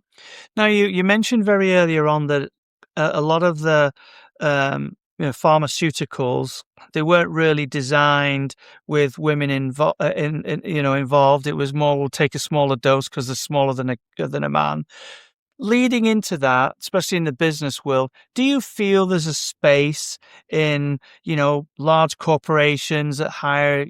Now, you mentioned very earlier on that a lot of the pharmaceuticals, they weren't really designed with women involved. It was more, we'll take a smaller dose because they're smaller than a man. Leading into that, especially in the business world, do you feel there's a space in, large corporations that hire,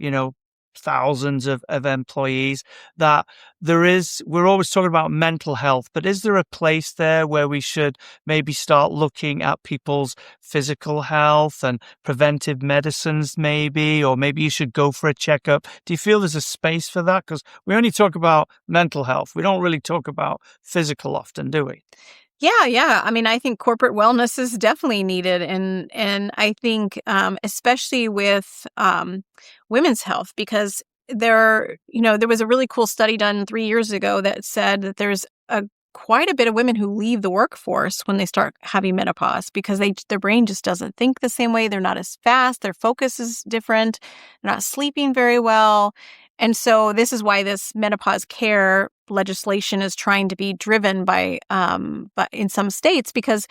thousands of employees, that we're always talking about mental health, but is there a place there where we should maybe start looking at people's physical health and preventive medicines maybe, or maybe you should go for a checkup? Do you feel there's a space for that? Because we only talk about mental health. We don't really talk about physical often, do we? Yeah. I mean, I think corporate wellness is definitely needed, and I think especially with women's health, because there was a really cool study done 3 years ago that said that there's quite a bit of women who leave the workforce when they start having menopause because their brain just doesn't think the same way. They're not as fast. Their focus is different. They're not sleeping very well. And so this is why this menopause care legislation is trying to be driven by in some states, because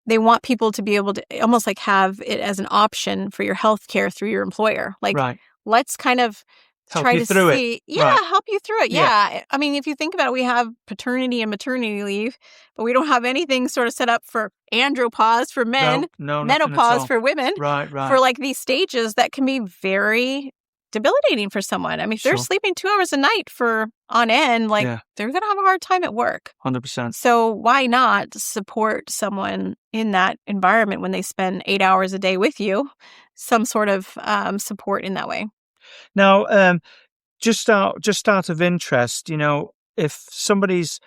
they want people to be able to almost like have it as an option for your health care through your employer. Like, Right. let's kind of Help try you to through it. see, Right. help you through it. Yeah. Yeah. I mean, if you think about it, we have paternity and maternity leave, but we don't have anything sort of set up for andropause for men, No, nothing at menopause all. for women, Right. for like these stages that can be very debilitating for someone. I mean, if they're Sure. sleeping 2 hours a night for on end, like Yeah. they're going to have a hard time at work. 100%. So why not support someone in that environment when they spend 8 hours a day with you? Some sort of support in that way. Now, just out of interest, if somebody's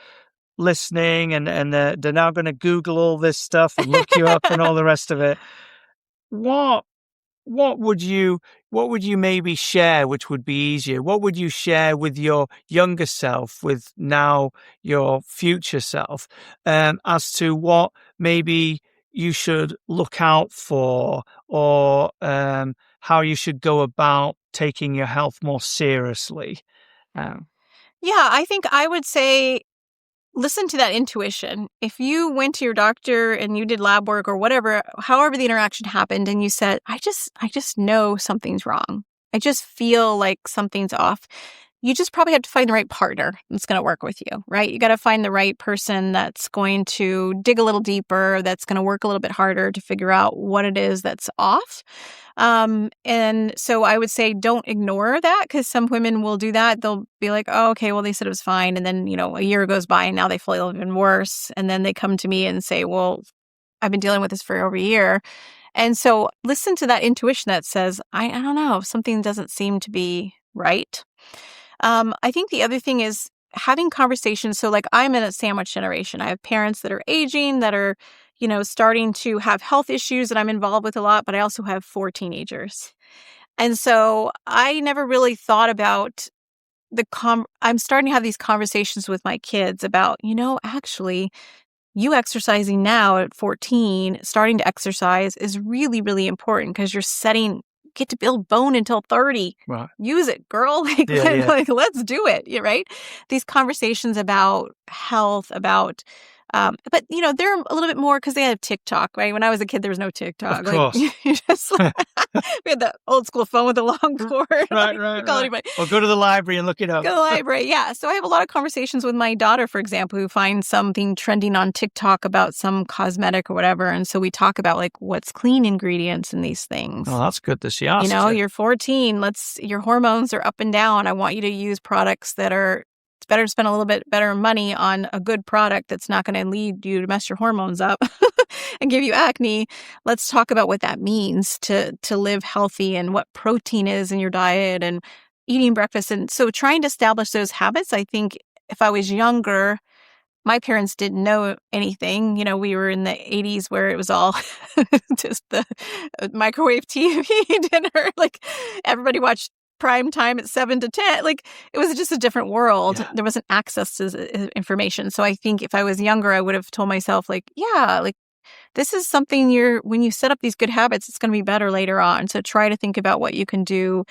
listening and they're now going to Google all this stuff and look you up and all the rest of it, what what would you maybe share which would be easier? What would you share with your younger self, with now your future self, as to what maybe you should look out for, or how you should go about taking your health more seriously? Um, Yeah, I think I would say listen to that intuition. If you went to your doctor and you did lab work or whatever, however the interaction happened, and you said, I just know something's wrong. I just feel like something's off. You just probably have to find the right partner that's going to work with you, right? You got to find the right person that's going to dig a little deeper, that's going to work a little bit harder to figure out what it is that's off. And so I would say don't ignore that, because some women will do that. They'll be like, oh, okay, well, they said it was fine. And then, a year goes by and now they feel even worse. And then they come to me and say, well, I've been dealing with this for over a year. And so listen to that intuition that says, I don't know, something doesn't seem to be right. I think the other thing is having conversations. So like I'm in a sandwich generation. I have parents that are aging, that are, starting to have health issues that I'm involved with a lot, but I also have 4 teenagers. And so I never really thought about I'm starting to have these conversations with my kids about, actually, you exercising now at 14, starting to exercise is really, really important, because get to build bone until 30. right. Use it, girl. Like, let's do it. Right? These conversations about health, about But, they're a little bit more because they have TikTok, right? When I was a kid, there was no TikTok. Of course. We had the old school phone with the long cord. Right. Or go to the library and look it up. Go to the library, yeah. So I have a lot of conversations with my daughter, for example, who finds something trending on TikTok about some cosmetic or whatever. And so we talk about what's clean ingredients in these things. Oh, that's good that she asked. You're 14. Your hormones are up and down. I want you to use products it's better to spend a little bit better money on a good product that's not going to lead you to mess your hormones up and give you acne. Let's talk about what that means to live healthy and what protein is in your diet and eating breakfast. And so trying to establish those habits, I think if I was younger, my parents didn't know anything. We were in the 80s where it was all just the microwave TV dinner. Everybody watched prime time at 7 to 10. It was just a different world. Yeah. There wasn't access to information. So I think if I was younger, I would have told myself this is something when you set up these good habits, it's going to be better later on. So try to think about what you can do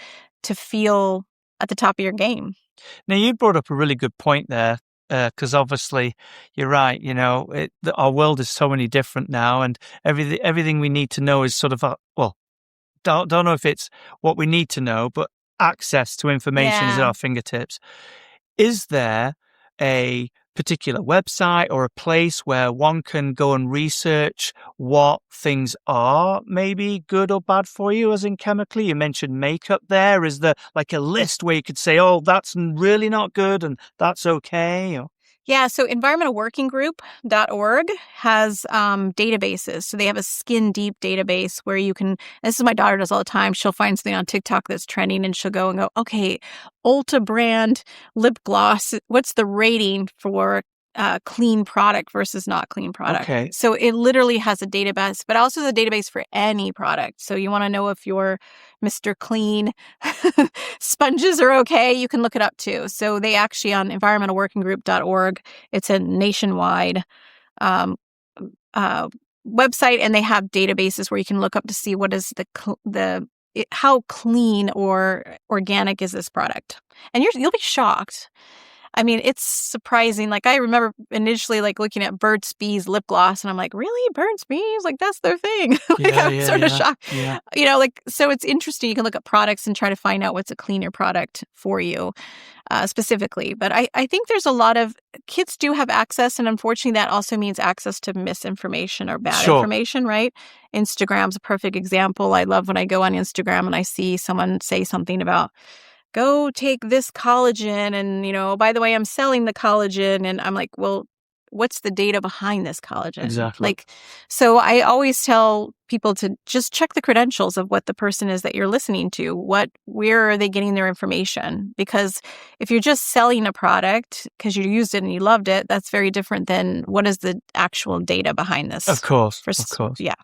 to feel at the top of your game. Now, you brought up a really good point there, because obviously you're right. Our world is so many different now, and everything we need to know is sort of don't know if it's what we need to know, but access to information is at our fingertips. Is there a particular website or a place where one can go and research what things are maybe good or bad for you, as in chemically? You mentioned makeup there. Is there a list where you could say, oh, that's really not good and that's okay? Yeah, so environmentalworkinggroup.org has databases. So they have a skin deep database where you can, this is my daughter does all the time. She'll find something on TikTok that's trending and she'll go, okay, Ulta brand lip gloss. What's the rating for clean product versus not clean product? Okay. So it literally has a database, but also the database for any product. So you want to know if your Mr. Clean sponges are okay, you can look it up too. So they actually on environmentalworkinggroup.org, it's a nationwide website, and they have databases where you can look up to see what is how clean or organic is this product. And you'll be shocked. I mean, it's surprising. I remember initially looking at Burt's Bees lip gloss and I'm like, really? Burt's Bees? That's their thing. I'm sort of shocked. Yeah. So it's interesting. You can look at products and try to find out what's a cleaner product for you specifically. But I think there's a lot of kids do have access. And unfortunately, that also means access to misinformation or bad information, right? Instagram's a perfect example. I love when I go on Instagram and I see someone say something about, go take this collagen and, by the way, I'm selling the collagen. And I'm like, well, what's the data behind this collagen? Exactly. So I always tell people to just check the credentials of what the person is that you're listening to. Where are they getting their information? Because if you're just selling a product because you used it and you loved it, that's very different than what is the actual data behind this. Of course. Yeah.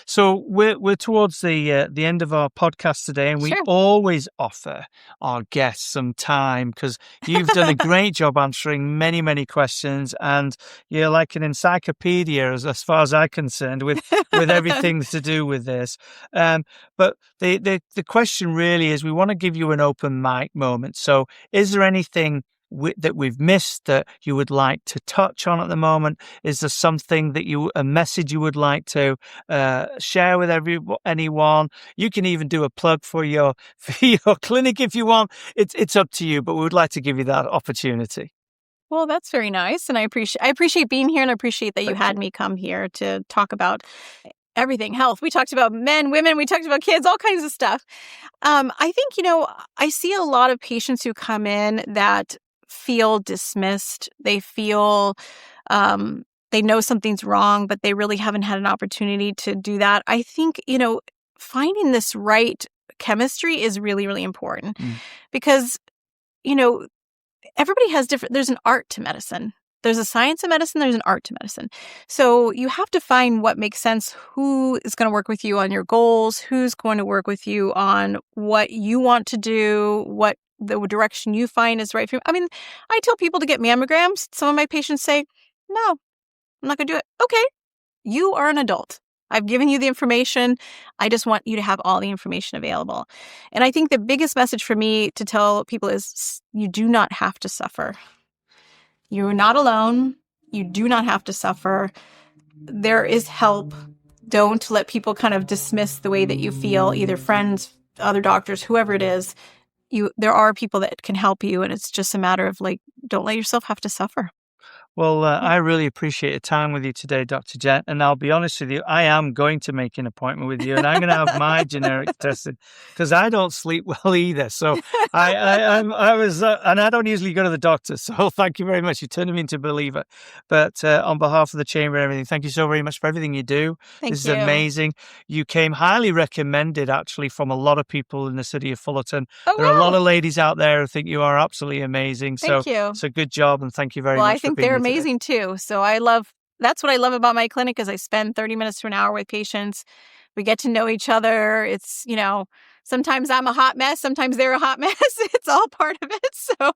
So we're towards the end of our podcast today, and we always offer our guests some time because you've done a great job answering many, many questions, and you're like an encyclopedia as far as I'm concerned with everything to do with this. But the question really is, we want to give you an open mic moment. So is there anything that we've missed that you would like to touch on at the moment? Is there something a message you would like to share with anyone? You can even do a plug for your clinic if you want. It's up to you, but we would like to give you that opportunity. Well, that's very nice, and I appreciate being here, and I appreciate that you had me come here to talk about everything health. We talked about men, women, we talked about kids, all kinds of stuff. I think, I see a lot of patients who come in that feel dismissed. They feel they know something's wrong, but they really haven't had an opportunity to do that. I think, finding this right chemistry is really, really important because, everybody has there's an art to medicine. There's a science of medicine, there's an art to medicine. So you have to find what makes sense, who is going to work with you on your goals, who's going to work with you on what you want to do, what the direction you find is right for you. I mean, I tell people to get mammograms. Some of my patients say, no, I'm not going to do it. Okay, you are an adult. I've given you the information. I just want you to have all the information available. And I think the biggest message for me to tell people is you do not have to suffer. You're not alone. You do not have to suffer. There is help. Don't let people kind of dismiss the way that you feel, either friends, other doctors, whoever it is. There are people that can help you, and it's just a matter of like, don't let yourself have to suffer. Well, I really appreciate your time with you today, Dr. Jenn. And I'll be honest with you, I am going to make an appointment with you, and I'm going to have my generic tested because I don't sleep well either. So I was, and I don't usually go to the doctor. So thank you very much. You turned me into a believer. But on behalf of the chamber and everything, thank you so very much for everything you do. This is amazing. You came highly recommended, actually, from a lot of people in the city of Fullerton. Oh, there are a lot of ladies out there who think you are absolutely amazing. Thank you. So good job, and thank you very much. Well, I think they're amazing too. So that's what I love about my clinic is I spend 30 minutes to an hour with patients. We get to know each other. It's, sometimes I'm a hot mess. Sometimes they're a hot mess. It's all part of it. So